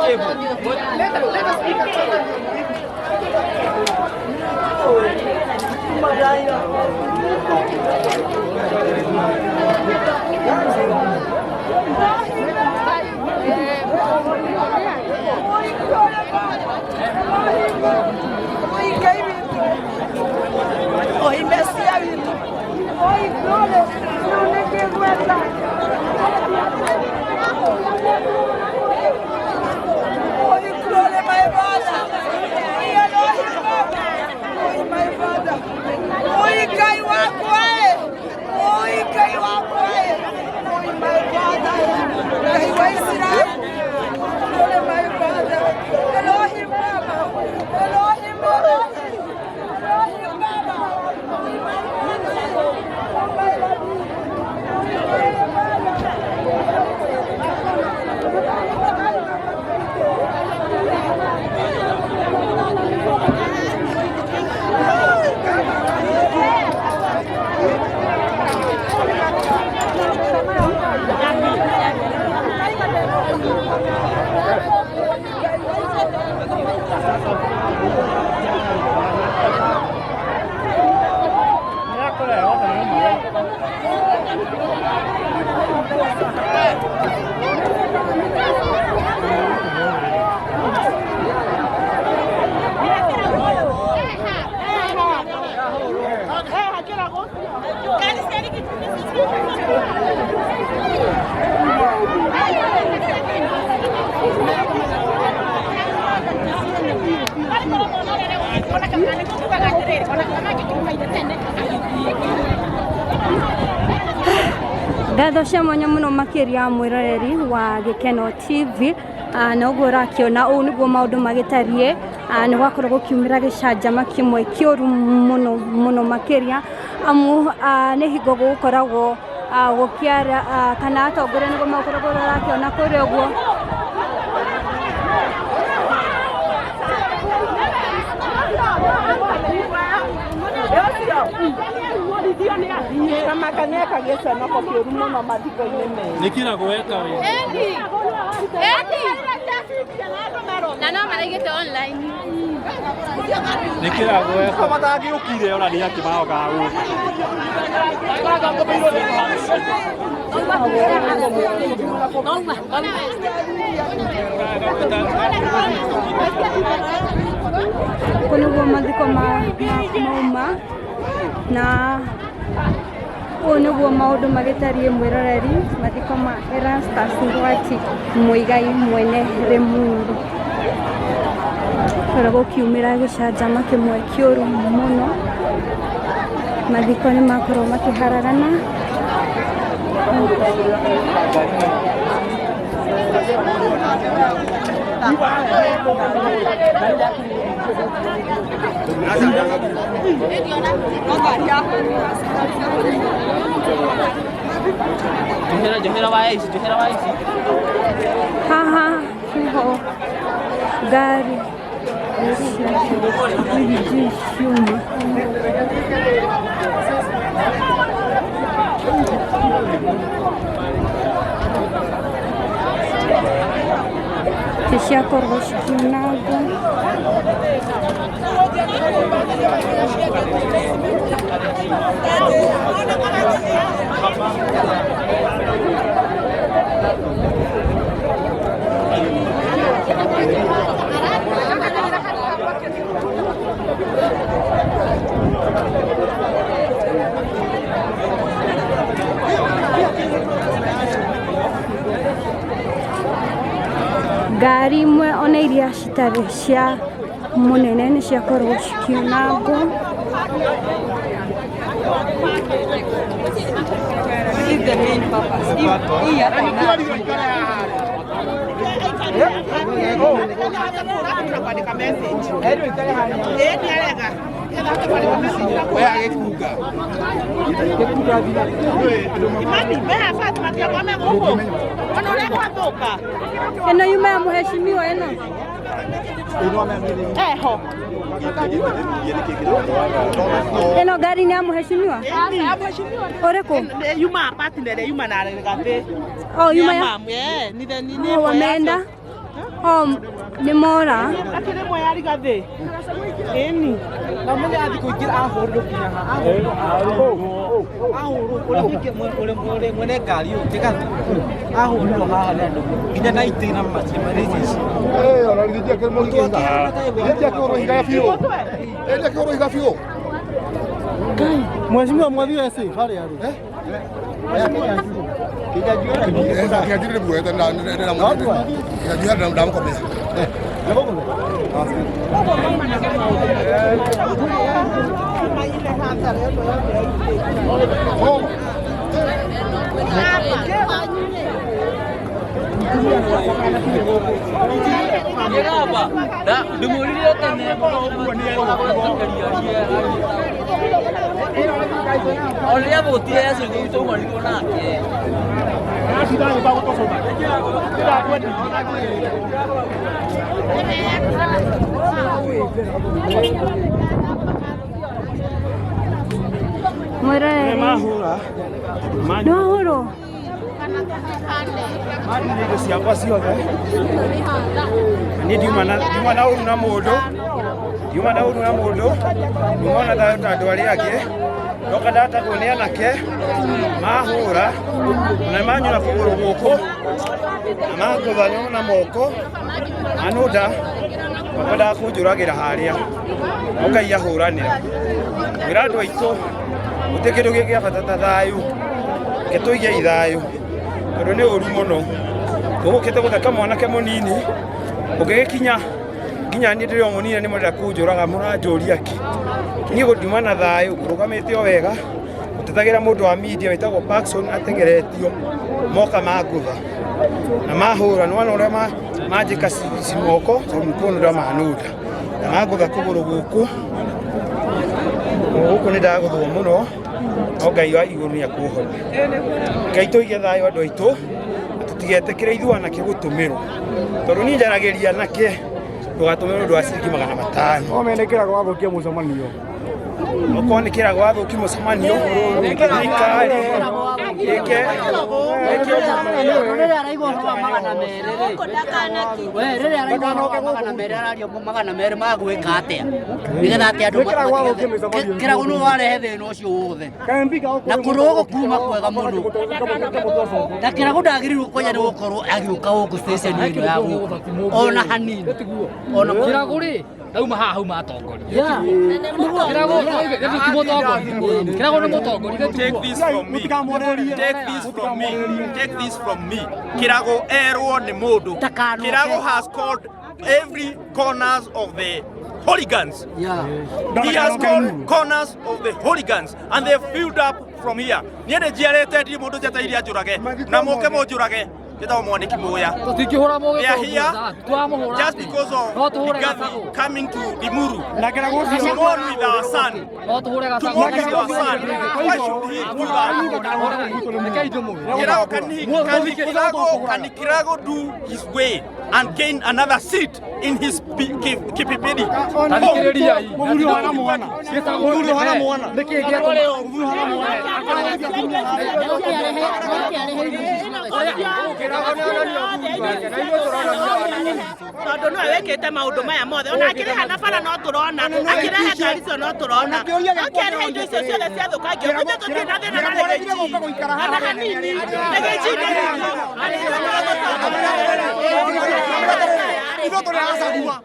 Let us speak at Oi, Messia, oi, Glória, não é que aguenta. Oi, Glória, my brother. Oi, Elohim, oi, my brother. Oi, Kaiwakwai. Oi, Kaiwakwai. Oi, my brother. Kaiwaisira. Glória, my brother. Elohim, Elohim, Elohim. Ngatho cia mwanya muno makiria mwiroreri wa Gikeno TV na uguo rakiona uu niguo maundu magitarie ni gwakorwo gukiumira gicanjama kimwe kioru muno muno makiria amu ni hingo gukoragwo gukiara kana atongore niguo makoragwo rakiona kuri uguo kama kaneka gesa no ko kioru muno mathiko inene nikira gweka we na no maragite online nikira gweka matangi ukire ona ni ati maoka u kunugo mathiko mauma na niguo maundu magitarie mwiroreri mathiko ma Erastus Ngwati Muigai mwene Rimuru kora gukiumira gicanjama kimwe kioru muno mathiko ni makorwo makiharagana Johera vai haha ho gari shuma Tishia korvoshkinago ngari imwe ona iria citarĩ cia munene nĩ ciakorwo cikiunangwo eno yuma ya mheshimiwa eno eno gari ni ya mheshimiwa oreko yuma apati ndere yuma na gape oh yuma ya ni wameenda nĩ mora akĩrĩ mwe ya rigathĩ ĩni na mũnĩ athi kũingĩra ahũrwo kinya ahũrwo mwene ngari ũyũ kĩgathĩ ahũrwo haha nĩ andũ nginya na itĩ na macimarĩci ona nĩndia kĩrĩ mũhiga nĩndia kĩrĩ higa biũ nĩndia kĩrĩ higa biũ mheshimiwa mwathi wese harĩa arĩ Kijajiri buat dan kijajiri dalam komisi. Kenapa? Dah, demoli dia tanya oleh apa dia sendiri tu mari kau nak? Murareri Mahuro Ndio siapa ciothe ni ndiuma na uru na mundu ndimona ta andu aria angi ndoka ndatagwo ni anake mahura na manyura kuguru guku na manguthanyo na moko anuda makwenda kunjuragira haria ukai ahuranira wira andu aitu guti kindu giki bata ta thayu gituigia ithayu tondu ni uru muno tugukite gutheka mwanake munini ugigikinya nginya ni ndirio munini ni mwenda kunjuraga muranjuria ki ni guduma na thayu rugamite o wega utetagira mundu wa media witagwo Paxson atengeretio moka magutha na mahura nwana uria majika simoko mkono ndio manuda na magutha kuguru guku ni ndaguthwo muno Ngai wa iguru ni akuhona Ngai tuige thayu andu aitu tutigetekire ithuana kigutumirwo tondu ni njaragiria nake tugatumirwo ndu aciriki 500 Omenekera kwa thukia mucemanio. Okonekera kwa thukia mucemanio thirikari rĩrĩa araigua ũhoro wa 200 we rĩrĩa araigua ũhoro wa 200 arario 200 magwĩka atĩa nĩgetha atĩ andũ kĩrago nĩ warehe thĩna ũcio wothe na kũrũgũ kuma kwega mũno na kĩrago ndagĩrĩirwo kũnya nĩ gũkorwo agĩũka gũkũ station ĩno ya gũkũ ona hanini ona kĩrago rĩ dauma haha hauma atongoria kĩrago nĩ mũtongoria Take this from me. Kirago erwo ni mundu. Kirago has called every corners of the hooligans. He has called corners of the hooligans and they filled up from here. Niende jiarete ndi mundu jatairi ajurage na moke mojurage. They are here just because of Rigathi coming to Limuru. Tomorrow with our son. Tomorrow with our son. Why should he do that? Can Kirago do his way and gain another seat in his Kipipedi? Tondu no wekete maundu maya mothe ona akiriha na bara no turona akirehe ngari cio no turona akirihe indo icio ciothe ciathukangio guthe tutina thina na legeji ana hanini legeji Itu tu yang sagua.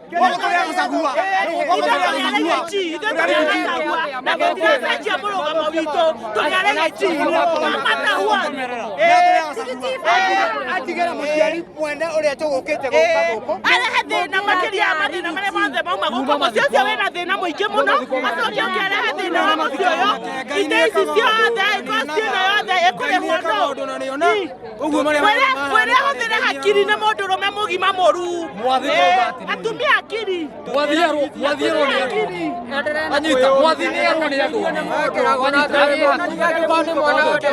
Atumia akiri. Mwathiro ni akiri. Anyita mwathiro ni andu. Kone mwana wake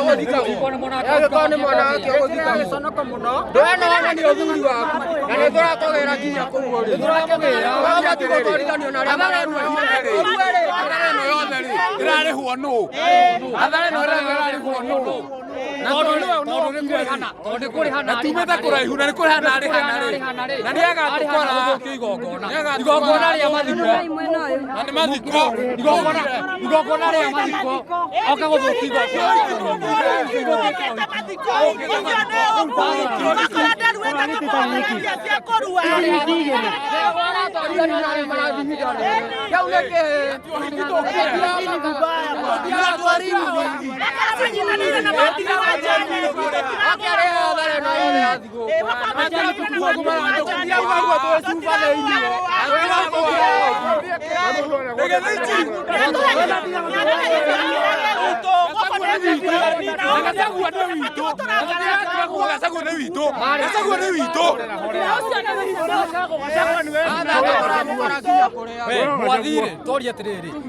guthika giconoka muno. Ndona ni uthuri waku. Na ni turakogera nginya kuguo ri. Turakogera. Wabati gutwarithanio na aria no yothe ri. Irarihwo nu. Athare no irarihwo nu. kuri hana tumeta kuraihu na kuri hana ari hana na ni agatukora guthukio igongona ria mathiko na ni mathiko igongona ria mathiko oka guthukio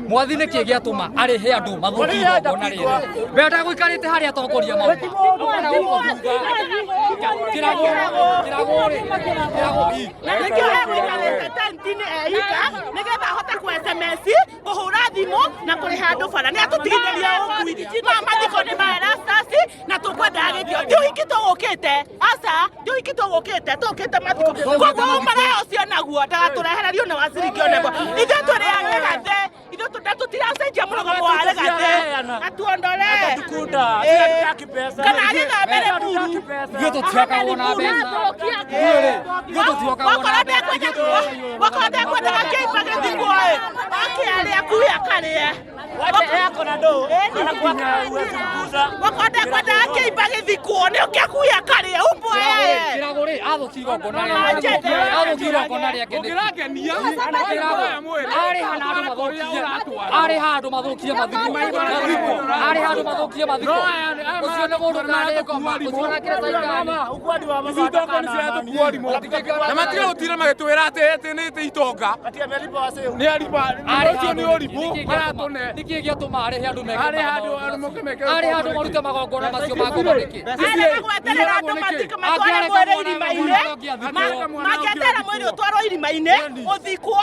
mwathire kä gä atåma arä he andå mathå igongona rä wenda gå ikarä te harä atongoria nĩgetha ahote ku SMS kũhũra thimũ na kũrĩha andũ bara nĩ atũtigithĩria ũkui ma mathiko nĩ maerastasi na tũkwendaga gĩkĩo ti ũhiki tũgũkĩte aca ti ũhiki tũgũkĩte tũkĩte mathiko koguo umara ũcio naguo ndagatũrehererio na wacirikio nebo ithuĩ tũrĩ aregathe ithuĩ tũtiracenjia mũrogomo wa aregathe atuondore kana agĩthambere mburu ithuĩ tũtiakagwo na mbeca wakorwo ndekwendaga kĩimba gĩthikwo akĩarĩa akui akarĩe wakorwo ndekwendaga kĩimba gĩthikwo nĩ ũkĩ akui akarĩe umboe athũkia igongona rĩake arĩ handũ mathũkie mathiko arĩ handũ mathũkie mathiko ũcio nĩ mũndũ na matige gũtira magĩtwĩra atĩ nĩ itonga nĩ ũcio nĩ ũrimũ maratũne nĩkĩ gĩatũma arĩ handũ arĩ handũ marute magongona macio magomanĩke gweterera andũ mathiko matware mwĩrĩ irima-inĩ magĩeterera mwĩrĩ ũtwarwo irima-inĩ ũthikwo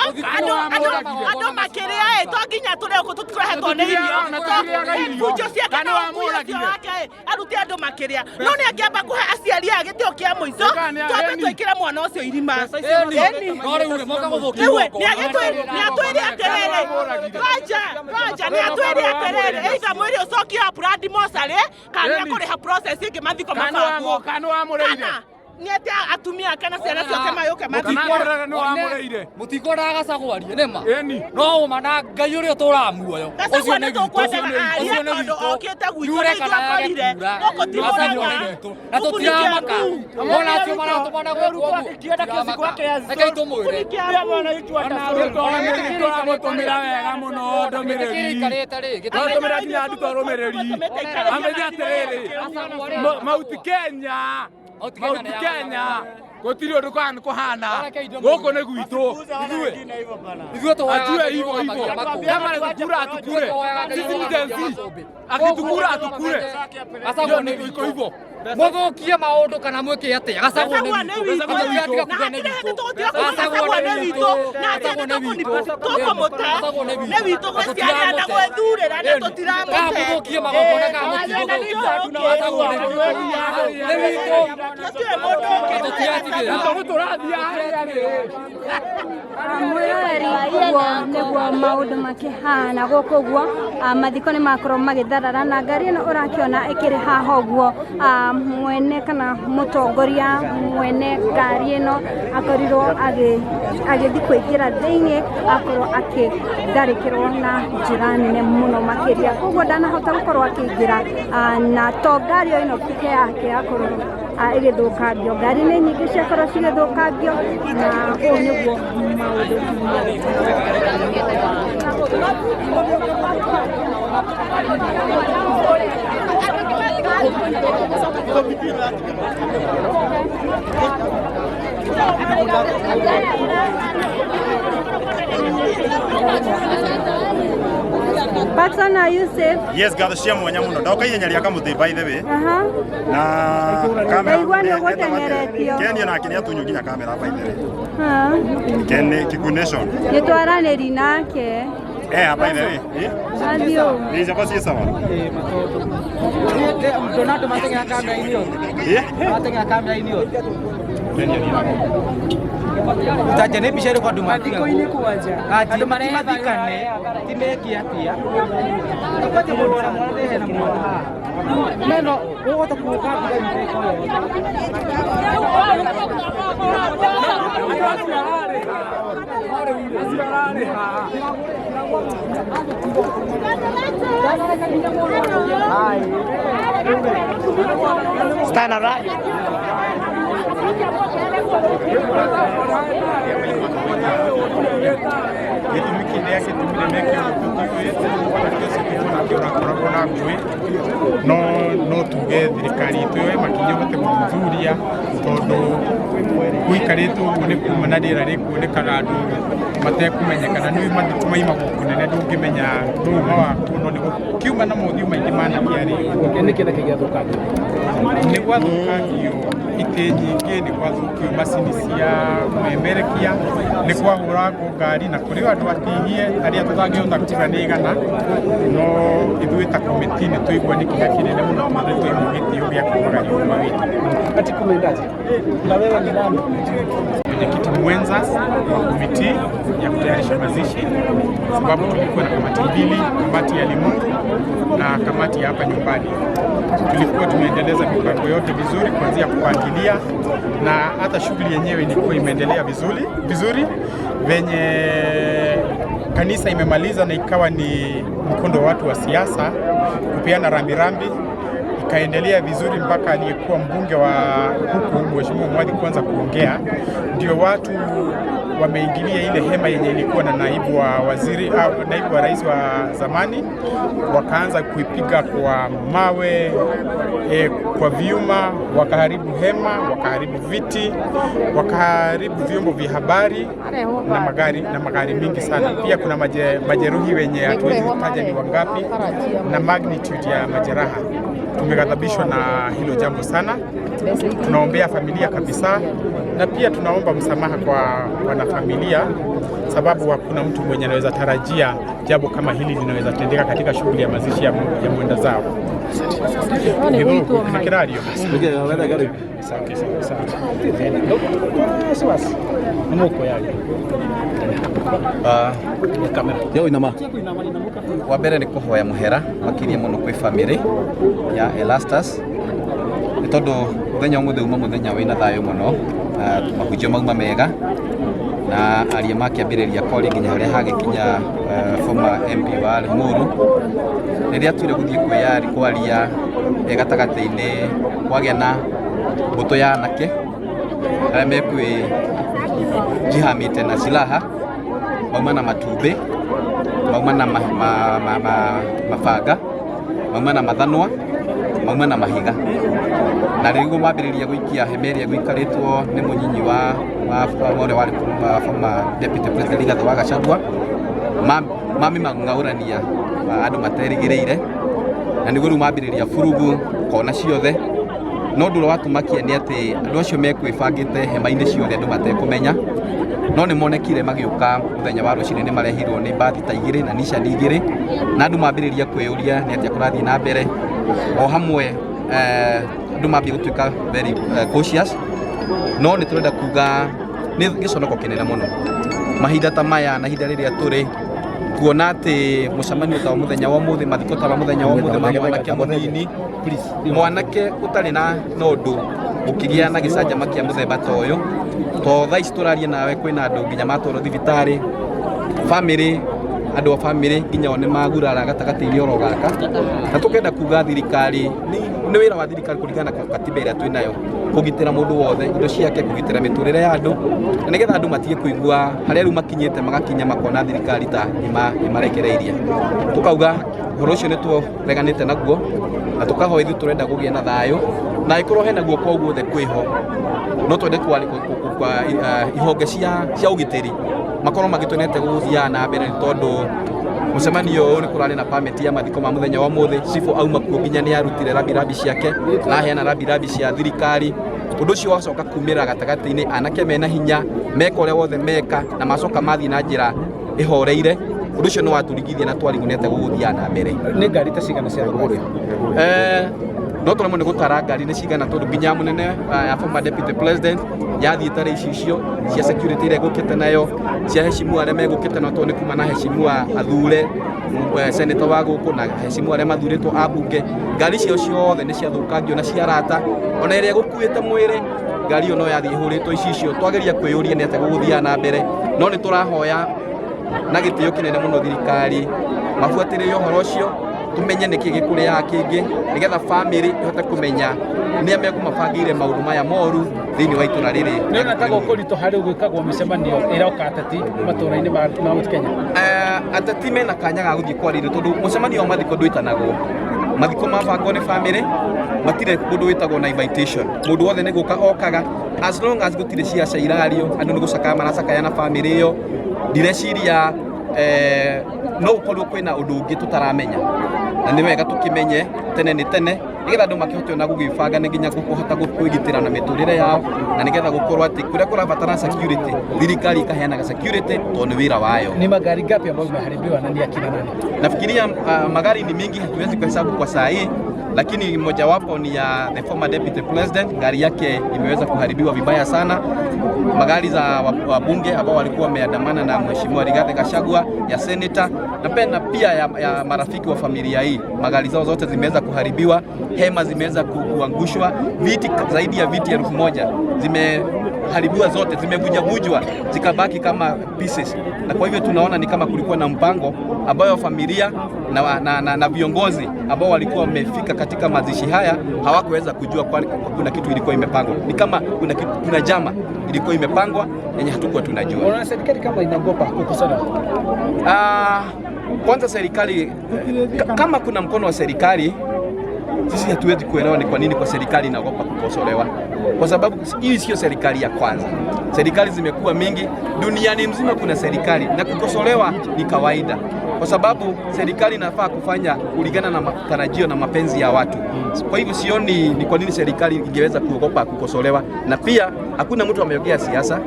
andũ makĩrĩa to nginya tũrĩa ũguo tũtitũrehetwo nĩ irio bunjo ciake na ũkui ũcio wake arute andũ makĩrĩa no nĩ angĩamba kũhe aciari a gĩtĩo kĩa mũico twambe twĩkĩre mwana ũcio irima nĩatwĩre atĩrĩrĩ roja nĩatwĩre atĩrĩrĩ either mwĩrĩ ũcokio brandi mocarĩ kana nĩekũrĩha process ingĩ mathiko mabangwo kana nĩete atumia ake na ciana ciake mayũke mũtikoraga gacagwarie nĩma no ũma na Ngai ũrĩa ũtũraga muoyo ũcio nĩ tondũ okĩte gwitũ nĩ itwakorire gũkũ timũrega na tũtiramaka ona acio maratũmana gũkũ rekei tũmwĩre tũramũtũmĩra wega mũno ndũmĩrĩri tũratũmĩra nginya andutwo rũmĩrĩri amenye atĩrĩrĩ Mount Kenya gũtirĩ ũndũ kana kũhana gũkũ nĩ gwitũ ithuĩ hivyo kama tukura atukure akitukura atukure gacagwo nĩ witũ hivyo mũthũkie maũndũ kana mwĩke atĩa gacagwo nĩ witũ gwĩciarĩra na gwĩthurĩra na tũtiramũte mũthũkie magongona kana gacagwo nĩ witũ mwĩroreri ũguo nĩguo maũndũ makĩhana gũkũ ũguo mathiko nĩ makorwo magĩtharara na ngari ĩno ũrakĩona ĩkĩrĩ haha ũguo mwene kana mũtongoria mwene ngari ĩno akorirwo agĩthiĩ kũingĩra thĩinĩ akorwo akĩtharĩkĩrwo na njĩra nene mũno makĩria koguo ndanahota gũkorwo akĩingĩra na to ngari ĩno peke yake akorwo igĩthũkangio ngari nĩ nyingĩ ciakorwo cigĩthũkangio na ũũ nĩguo maũndũ Patson, are you safe? Yes, gather cia mwanya muno. Ndoka ihenya rĩa kamũtĩ by the way. Na kamera. Kenya na kinya tunyu nginya kamera by the way. Kene Kikuyu Nation. Nĩtwaranĩri nake. Hapa ile. Adio. Ni jamaa si sawa. Donato matenga kamera hiyo. Matenga kamera hiyo. Tajane bishare kwa duma. Matiko ini kuaja. Ati matikane. Timeki atia. Tupate mwana mwana na mwana. Neno wote kuoka bila mteko. Stand right. Gĩtũmi kĩrĩa gĩtũmire meke no tuge thirikari itũ makinya bote gũthuthuria tondũ gũikarĩtwo ũguo nĩ kuma na rĩera rĩkuonekaga andũ matekũmenyekana nĩ mathiko maima gũkũ nene ndũngĩmenya mũma waku no nĩ kiuma na mothiũ maingĩ managia rĩ nĩ kĩrĩa gĩathũkangio nĩ gwathũkangio itĩ nyingĩ nĩ gwathũkio macini cia memerekia nĩ kwahũragwo ngari na kũrĩ andũ atihie arĩa tũtangĩhota kuga nĩ igana no ithuĩ ta komiti nĩ tũigua nĩ kinya kĩnene mũno tondũ twĩ gĩtĩo gĩa kumagaria ũma witũ. Ati kumendaje? Na wewe ni nani? Mwenyekiti mwenza wa komiti ya kutayarisha mazishi, sababu tulikuwa na kamati mbili, kamati ya Limuru na kamati ya hapa nyumbani. Tulikuwa tumeendeleza mipango yote vizuri kuanzia kupangilia na hata shughuli yenyewe ilikuwa imeendelea vizuri venye kanisa imemaliza na ikawa ni mkondo wa watu wa siasa kupeana rambirambi, ikaendelea vizuri mpaka aliyekuwa mbunge wa huku Mheshimiwa Mwadhi kwanza kuongea, ndio watu wameingilia ile hema yenye ilikuwa na naibu wa rais wa zamani, wakaanza kuipiga kwa mawe, kwa vyuma, wakaharibu hema, wakaharibu viti, wakaharibu vyombo vya habari na magari mingi sana. Pia kuna majeruhi wenye hatuwezi kutaja ni wangapi na magnitude ya majeraha. Tumeghadhabishwa na hilo jambo sana. Tunaombea familia kabisa na pia tunaomba msamaha kwa wanafamilia, sababu hakuna mtu mwenye anaweza tarajia jambo kama hili linaweza tendeka katika shughuli ya mazishi ya mwenda zao. Nikiradio. Wa mbere nĩ kũhoya mũhera makĩria mũno kwĩ family ya Elastus nĩ tondũ mũthenya ũmwe uma mũthenya wĩna thayũ mũno, mahunjio mauma mega na aria makĩambĩrĩria kori nginya harĩa hagĩkinya former MP wa Limuru rĩrĩa tuire gũthiĩ kwaria gatagatĩ-inĩ kwagĩa na mbũtũ ya anake arĩa mekwĩjihamĩte na silaha, mauma na matumbĩ, mauma na mabanga, mauma na mathanwa, mauma na mahiga, na rĩu mambĩrĩria gũikia hema ĩrĩa gũikarĩtwo nĩ mũnyinyi wa ũrĩa warĩ former deputy president Rigathĩ wa Gachagua, mamĩmang'aũrania andũ materĩgĩrĩire, na nĩguo rĩu mambĩrĩria furugu kona ciothe. No ũndũ ũrĩa watumakia nĩ atĩ andũ acio mekwĩbangĩte hema-inĩ ciothe andũ matekũmenya, no nĩ monekire magĩũka mũthenya wa rũcinĩ nĩ marehirwo nĩ mbathi ta igĩrĩ na nishani igĩrĩ, na andũ mambĩrĩria kwĩyũria nĩ atĩa kũrathiĩ na mbere. O hamwe andũ mambia gũtuĩka very cautious, no nĩ tũrenda kuga nĩ gĩconoko kĩnene mũno mahinda ta maya na ihinda rĩrĩa tũrĩ, kuona atĩ mũcemanio ta wa mũthenya wa ũmũthĩ, mathiko ta wa mũthenya wa ũmũthĩ ma mwanake mũnini, mwanake ũtarĩ na ũndũ ũkĩgĩa na gĩcanjama kĩa mũthemba ta ũyũ, to thaa ici tũraria nawe kwĩna andũ nginya matwarwo thibitarĩ, family, andũ a family nginya one magurara gatagatĩ-inĩ oro gaka, na tũkenda kuga thirikari nĩ wĩra wa thirikari kũringana na katiba ĩrĩa twĩ nayo kũgitĩra mũndũ wothe, indo ciake, kũgitĩra mĩtũrĩre ya andũ, na nĩgetha andũ matige kũigua harĩa rĩu makinyĩte magakinya makona thirikari ta imarekereirie. Tũkauga ũhoro ũcio nĩ tũreganĩte naguo na tũkahoya ithuĩ tũrenda gũgĩa na thayũ, na ĩkorwo hena guoko o guothe kwĩho, no twende kwa ihonge cia ũgitĩri makorwo magĩtwenete gũthiaga na mbere, tondũ mũcemanio ũyũ nĩ kũrarĩ na permit ya mathiko ma mũthenya wa ũmũthĩ, cibũ auma kuo nginya nĩ arutire rabirambi ciake na aheana rabirambi cia thirikari. Ũndũ ũcio wacoka kumĩra gatagatĩ-inĩ, anake mena hinya meka ũrĩa wothe meka na macoka mathiĩ na njĩra ĩhoreire, undu ucio ni waturigithia na twarigunete guguthia na mbere ni ngari ta cigana cia ngori no tũremwo nĩ gũtara ngari nĩ cigana tondũ nginya mũnene ya former deputy president yathiĩ tara icio cia security iria gũkĩte nayo cia heshimua arĩa megũkĩte na tondũ nĩ kuma na heshimua athure senator wa gũkũ na heshimua arĩa mathurĩtwo ambunge ngari icio ciothe nĩ ciathũkangio na ciarata ona ĩrĩa gũkuĩte mwĩrĩ ngari ĩyo no yathiĩ ĩhũrĩtwo icio twageria kwĩyũria nĩ atĩa gũgũthiaga na mbere no nĩ tũrahoya na gĩtĩo kĩnene mũno thirikari mabuatĩrĩre ũhoro ũcio tumenye niki gikuria kingi nigetha family ihote kumenya nia mekumabangire maundu maya moru thini wa itura riri ni nataka ukurito hari gwikagwo micemanio iroka ateti matũra-inĩ ma Kenya ateti mena kanya ga guthii kwarĩrio tondu mucemanio wa mathiko ndwitanagwo mathiko mabangwo ni family matire kundu witagwo na invitation mundu wothe ni guka okaga as long as gutire ciaca irario andu ni gucaka maracakaya na family iyo direciria no ukorwo kwina undu ungi tutaramenya na ni wega tukimenye tene ni tene nigetha andu makihotwo na gugibanga ni nginya gukuhota kwigitira na miturire yao na nigetha gukorwo ati kuria kurabatara security thirikari ikaheanaga security tondu wira wayo. Ni magari gapi ambayo yameharibiwa na ni akina nani? Nafikiria magari ni mingi, hatuwezi kuhesabu kwa saa hii, lakini mojawapo ni ya the former deputy president, gari yake imeweza kuharibiwa vibaya sana. Magari za wabunge ambao walikuwa wameandamana na mheshimiwa Rigathi Gachagua, ya senator na pia ya marafiki wa familia hii, magari zao zote zimeweza kuharibiwa, hema zimeweza kuangushwa, viti zaidi ya viti 1000 zimeharibiwa zote, zimevunjwa zikabaki kama pieces. Na kwa hivyo tunaona ni kama kulikuwa na mpango ambayo familia na viongozi ambao walikuwa wamefika katika mazishi haya hawakuweza kujua kuna kitu ilikuwa imepangwa. Ni kama kuna jama ilikuwa imepangwa yenye hatukuwa tunajua. Unaona serikali kama inaogopa kukosolewa? Kwanza serikali kama kuna mkono wa serikali, sisi hatuwezi kuelewa ni kwa nini kwa serikali inaogopa kukosolewa. Kwa sababu hii sio serikali ya kwanza. Serikali zimekuwa mingi, duniani mzima kuna serikali, na kukosolewa ni kawaida. Kwa sababu serikali inafaa kufanya kulingana na matarajio na mapenzi ya watu. Kwa hivyo sioni ni kwa nini serikali ingeweza kuogopa kukosolewa. Na pia hakuna mtu ameongea siasa.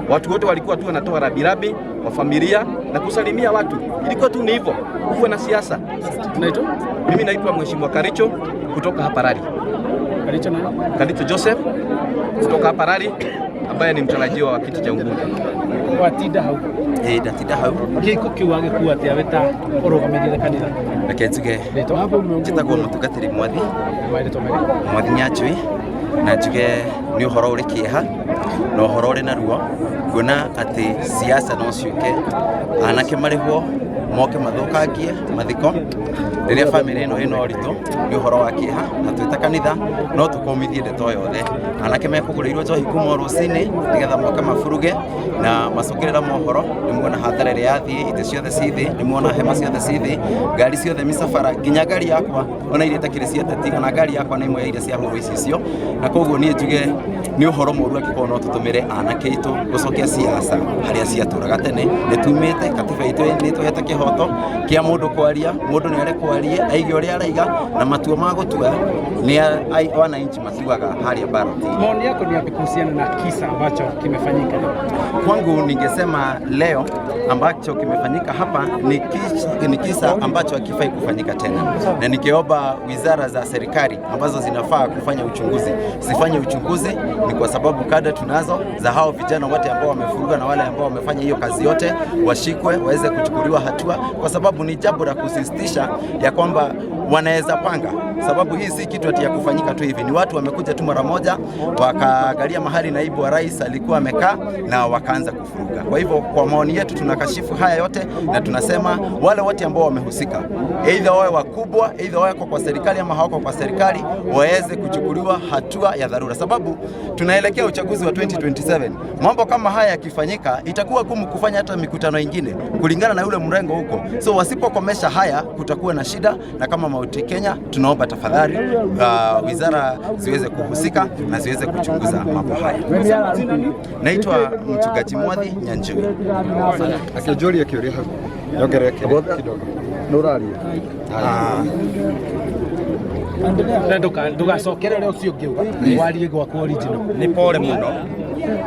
Watu wote walikuwa tu wanatoa rabirabi wa familia na kusalimia watu. Ilikuwa tu ni hivyo. Kuwa na siasa. Unaitwa? Mimi naitwa Mheshimiwa Karicho kutoka hapa Rari. Karicho nani? Karicho Joseph kutoka hapa Rari, ambaye ni mtarajiwa wa kiti cha ubunge. Watinda hau. Ndatinda hau. Giko kiwage kuwa ati aweta urugamirire kanitha. Reke njuge njitagwo mutungatiri Mwathi Nyachui, na njuge ni uhoro uri kieha na uhoro uri na ruo, kuona ati siasa no ciuke anake marihwo moke mathukangie mathiko riria family ino ino rito ni uhoro wa kieha, na twita kanitha no tukomithie ndeto yothe anake mekugurirwo njohi kuma rucini nigetha moke mafuruge na macokerera mohoro. Ni muona hathara ria yathii, ite ciothe cithi, ni muona hema ciothe cithi, ngari ciothe misafara, nginya ngari yakwa ona iria takire ciateti, ona ngari yakwa ni imwe ya iria cia huru icio, na koguo ni njuge ni uhoro moru akikorwo no tutumire anake itu gucokia siasa haria ciaturaga tene. Ni tumite katiba itu ni tuhete kihoto kia mundu kwaria, mundu ni ari kwaria aige uria araiga na matua ma gutua ni wananchi matuaga haria baroti. Maoni yako ni yapi kuhusiana na kisa ambacho kimefanyika leo? Kwangu ningesema leo ambacho kimefanyika hapa ni kisa ambacho hakifai kufanyika tena, na nikiomba wizara za serikali ambazo zinafaa kufanya uchunguzi zifanye uchunguzi. Ni kwa sababu kada tunazo za hao vijana wote ambao wamefuruga na wale ambao wamefanya hiyo kazi yote washikwe, waweze kuchukuliwa hatua, kwa sababu ni jambo la kusisitiza ya kwamba wanaweza panga, sababu hii si kitu ati ya kufanyika tu hivi. Ni watu wamekuja tu mara moja wakaangalia mahali naibu wa rais alikuwa amekaa na wakaanza kufuruga. Kwa hivyo kwa maoni yetu tunakashifu haya yote na tunasema wale wote ambao wamehusika, aidha wawe wakubwa, aidha wawe kwa serikali ama hawako kwa serikali, waweze kuchukuliwa hatua ya dharura, sababu tunaelekea uchaguzi wa 2027. Mambo kama haya yakifanyika itakuwa gumu kufanya hata mikutano mingine kulingana na yule mrengo huko. So wasipokomesha haya kutakuwa na shida, na kama Mauti Kenya tunaomba tafadhali wizara ziweze kuhusika na ziweze kuchunguza mambo haya. Naitwa Mchungaji Mwathi Nyanjui. Akijoli akiuria yogereke kidogo. Nuraria. Ndugacokere reo cio ngiuga warie gwakwa original.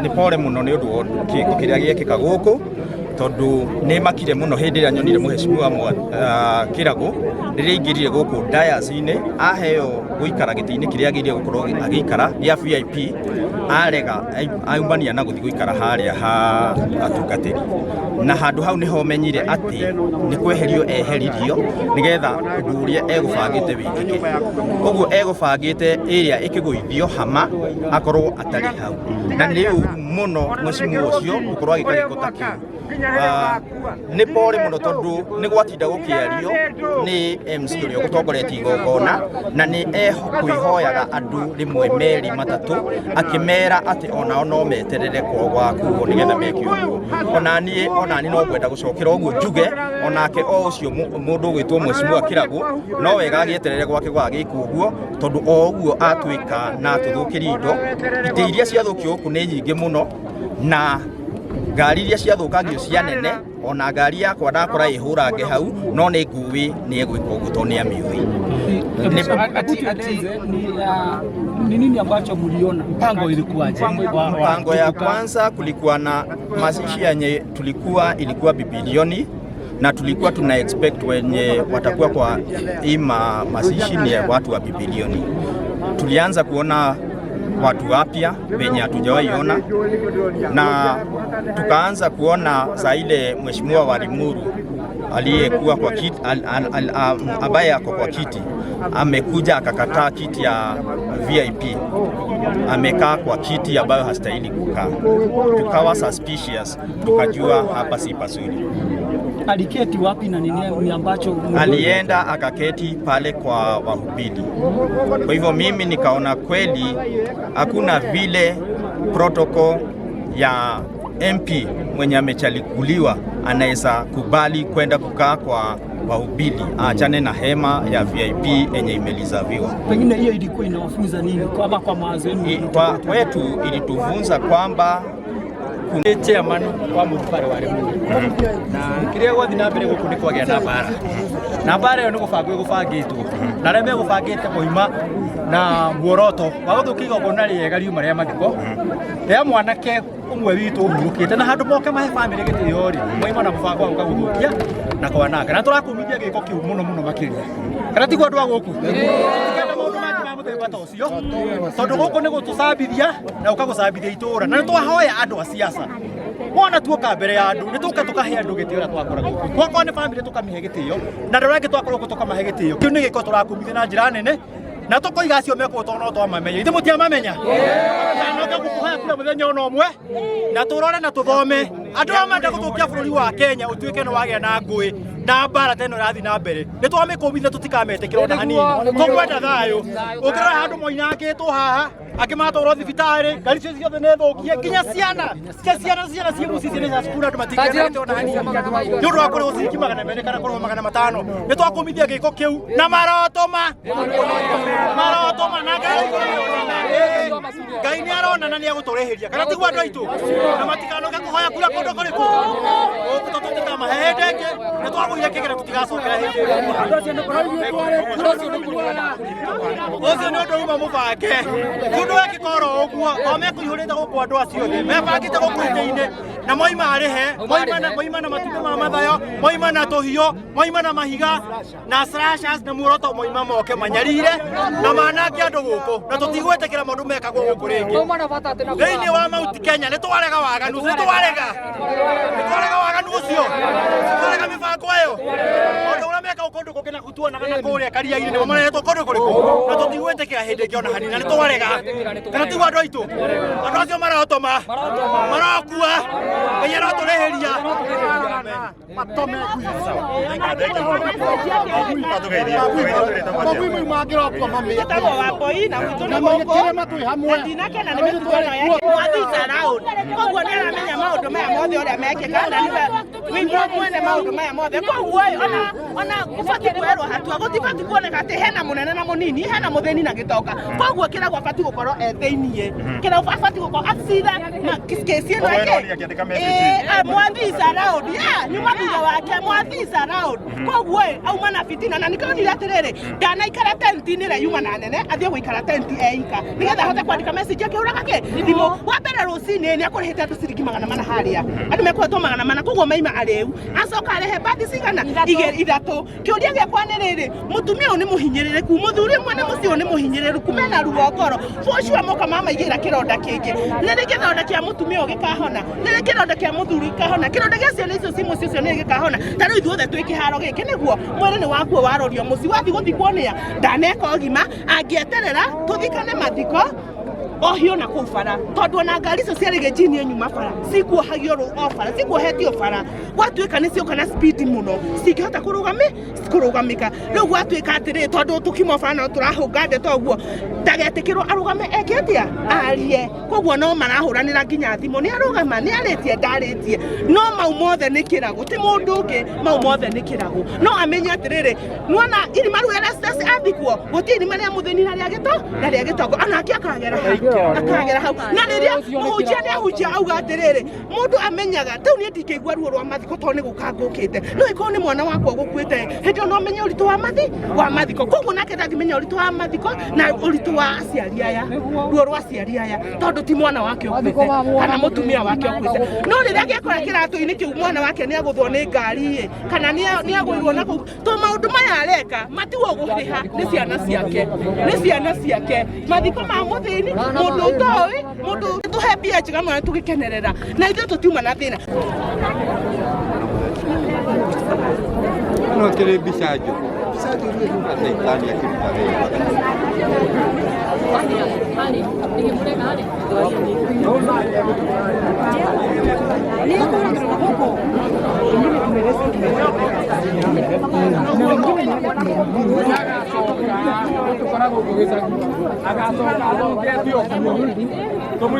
Ni pole muno ni undu wa kiko kiria giekika guku tondu nä makire må no hä ndä ä rä a nyonire må hecimua kä ragå rä rä a ingä gå kå dayacinä aheo gå ikara gä tä-inä kä rä a agä ire gå korwo agä ikara gä a VIP arega aumania na gå thiä gå ikara harä a ha atungatä ri na handå hau nä ho menyire atä nä kweherio eheririo nä getha å ndå å rä a egå bangä te wä kä ke å guo egå bangä te ä rä a ä kä gå ithio hama akorwo atarä hau na nä å må no mwecimu å cio gå korwo agä ka gä ko ta kä nä pore må no tondå nä gwatinda gå kä ario nä MC å rä a å gå tongoretie igongona na nä kwä hoyaga andå rä mwe merä matatå akä mera atä onao no meterere kwao gwakuo nä getha meke å guo onani no ngwenda gå cokera å guo njuge onake o å cio må ndå å gwä two mwecimu kä ragå no wega agä eterere gwake gwagä ka å guo tondå o å guo atwä ka na atå thå kä ria indo itä iria ciathå kio gå kå nä nyingä må no na ngari iria ciathũkangio cia nene ona ngari yakwa ndakora ĩhũrange hau no nĩ nguĩ nĩ egwĩka ũguo tondũ nĩ amĩũĩ. Ni nini ambacho mliona? Mpango ilikuwaje? Mpango ya kwanza kulikuwa na mazishi yenye ilikuwa bibilioni na tulikuwa tuna expect wenye watakuwa kwa hii mazishi ni watu wa bibilioni. Tulianza kuona watu wapya wenye hatujawahi ona na tukaanza kuona za ile mheshimiwa wa Limuru aliyekuwa kwa kiti ambaye ako kwa kiti amekuja akakataa kiti ya VIP, amekaa kwa kiti ambayo hastahili kukaa. Tukawa suspicious, tukajua hapa si pazuri. Aliketi wapi na nini ambacho? Alienda akaketi pale kwa wahubiri. Kwa hivyo mimi nikaona kweli hakuna vile protocol ya MP mwenye amechalikuliwa anaweza kubali kwenda kukaa kwa wahubiri, aachane na hema ya VIP yenye imelizaviwa. Pengine hiyo ilikuwa inawafunza nini kwa mawazo yenu? Kwa kwetu ilitufunza kwamba chairman kwa mutware wa Limuru na kiria gwathi na mbere guku ni kwagĩa na mbara yo ni gubangĩtwo na arĩa megũbangĩte moima na muoroto wa gũthũkia igongona rĩega riuma rĩa mathiko rĩa mwanake ũmwe witũ ũhurũkĩte na handũ moke mahe bamĩrĩ gĩtĩo rĩ moima na mũbango wa gũthũkia na kwananga na tũrakũmithia gĩko kĩu mũno makĩria kana tiguo andũ a gũkũ tikenda maũndũ mangĩ ma mũthemba ta ũcio tondũ gũkũ nĩ gũtũcambithia na ũkagũcambithia itũũra na nĩ twahoya andũ a siasa mwana tuoka mbere ya andũ nĩ tũka tũkahe andũ gĩtĩo ũrĩa twakoragwo gwakwa nĩ bamĩrĩ tũkamihe gĩtĩo na andũ arĩa angĩ twakoragwo tũkamahe gĩtĩo kĩu nĩ gĩko tũrakũmithia na njĩra nene na tũkoiga acio mekwo tondũ twamamenya ithe mũtiamamenya noka gũkũhaya kura mũthenya ona ũmwe na tũrore na tũthome andũ arĩa menda gũthũkia bũrũri wa Kenya ũtuĩke nĩ wagĩa na ngũĩ na mbara teno ĩrathiĩ na mbere nĩ twamĩkũmithia tũtikametĩkĩra ona hanini tũkwenda thayũ ũngĩrora handũ moinangĩtwo haha angĩ matwarwo thibitarĩ ngari icio ciothe nĩ thũkie nginya ciana ciĩ mũciĩ nĩ cukuru andũ matingĩendete ona hanini nĩ ũndũ wa kũrĩhwo ciringi 200 kana kũrĩhwo 500 nĩ twakũmithia gĩko kĩu na marotoma na Ngai nĩ arona na nĩ agũtũrĩhĩria kana tiguo andũ aitũ na matikanoke kũhoya kura kũndũ kũrĩkũ tũtamahe hĩndĩ ĩngĩ nĩ twagũire kĩgera tũtigacokera hĩndĩ ũcio nĩ ũndũ uma mũbange kũndũ gĩkoro ũguo o mekũihũrĩte gũkũ andũ acio thĩ mebangĩte gũkũ itĩ-inĩ na moima arĩhe moima na matumbĩ ma mathayo moima na tũhiũ moima na mahiga na slashers na muoroto moima moke manyarire na manange andũ gũkũ na tũtigwĩtĩkĩra maũndũ mekagwo gũkũ rĩngĩ thĩinĩ wa Mount Kenya nĩ twarega waganu ũcio twarega mĩbango ĩyo ũndũ ũrĩa mekagwo kũndũ kũngĩ na tuonaga na kũrĩa karia-inĩ nĩmo marehetwo kũndũ kũrĩkũ na tũtigwĩtĩkĩra hĩndĩ ĩngĩ ona hanini na nĩ twarega kana tiguo andũ aitũ andũ acio marotoma marokua Ngai arotũrĩhĩria matome nĩguo mwene maũndũ maya mothe koguo ona gũbatiĩ kuoerwo hatua gũtibatiĩ kuoneka atĩ hena mũnene na mũnini hena mũthĩni na gĩtonga koguo kĩragwo abatiĩ gũkorwo thĩiniĩ kĩragwo abatiĩ gũkorwo abcira kesi ĩno Mwathi is around nyuma thutha wake Mwathi is around koguo auma na fitina na nĩkĩonire atĩrĩrĩ ndanaikara tenti-inĩ ĩrĩa yuma na nene athiĩ gũikara tenti eika nĩgetha ahote kwandĩka message akĩhũraga thimũ wa mbere rũcinĩ nĩ akũrĩhĩte andũ ciringi 400 harĩa andũ mekũhetwo 400 koguo maima arĩu acoka arehe bathi cigana 3 kĩũria gĩakwa nĩ rĩrĩ mũtumia ũyũ nĩ mũhinyĩrĩrĩku mũthuri mwene mũciĩ ũyũ nĩ mũhinyĩrĩrĩku mena ruo ngoro bũcio moka mamaigĩra kĩronda kĩngĩ rĩrĩ kĩronda kĩa mũtumia ũyũ gĩkahona rĩrĩ kĩronda kĩa mũthuri gĩkahona kĩronda gĩa ciana icio ciĩ mũciĩ ũcio nĩ gĩkahona ta rĩu ithuothe twĩ kĩharo gĩkĩ nĩguo mwĩrĩ nĩ wakuo warorio mũciĩ wathiĩ gũthikwo nĩa ndaneka ũgima angĩeterera tũthikane mathiko ohio na kũbara tondũ na ngari icio ciarĩ gĩnjini nyuma bara cikuohagio o bara cikuohetio bara gwatuĩka nĩ cioka na speed mũno cingĩhota kũrũgamĩka rĩu gwatuĩka atĩrĩ tondũ tũkimo bara no tũrahũnga ndeto ũguo ndagetĩkĩrwo arũgame ekĩtia arie koguo no marahũranĩra nginya thimũ nĩ arũgama nĩ arĩtie ndarĩtie no mau mothe nĩ kĩrago ti mũndũ ũngĩ mau mothe nĩ kĩrago no amenye atĩrĩrĩ nuona irima rĩu Erastus athikwo gũtirĩ irima rĩa mũthĩni na rĩa gĩtongo anake akagera hau na rĩrĩa mũhunjia nĩ ahunjia auga atĩrĩrĩ mũndũ amenyaga rĩu niĩ ndingĩigua ruo rwa mathiko tondũ nĩ gũkangũkĩte no ĩkorwo nĩ mwana wakwa gũkuĩte hĩndĩ ĩyo no menye ũritũ wa mathiko koguo nake ndangĩmenya ũritũ wa mathiko na ũritũ wa aciari aya ruo rwa aciari aya tondũ ti mwana wake ũkuĩte kana mũtumia wake ũkuĩte no rĩrĩa gĩakora kĩratũ-inĩ kĩu mwana wake nĩ agũthwo nĩ ngari kana nĩ agũirwo na kũu tondũ maũndũ maya areka matigwo gũrĩha nĩ ciana ciake mathiko ma mũthĩni mũndũ ũtoĩ mũndũ tũhe mbia njega mũno tũgĩkenerera na ithuĩ tũtiuma na thĩna no kĩrĩ mbica njũ Saitani akĩruta Como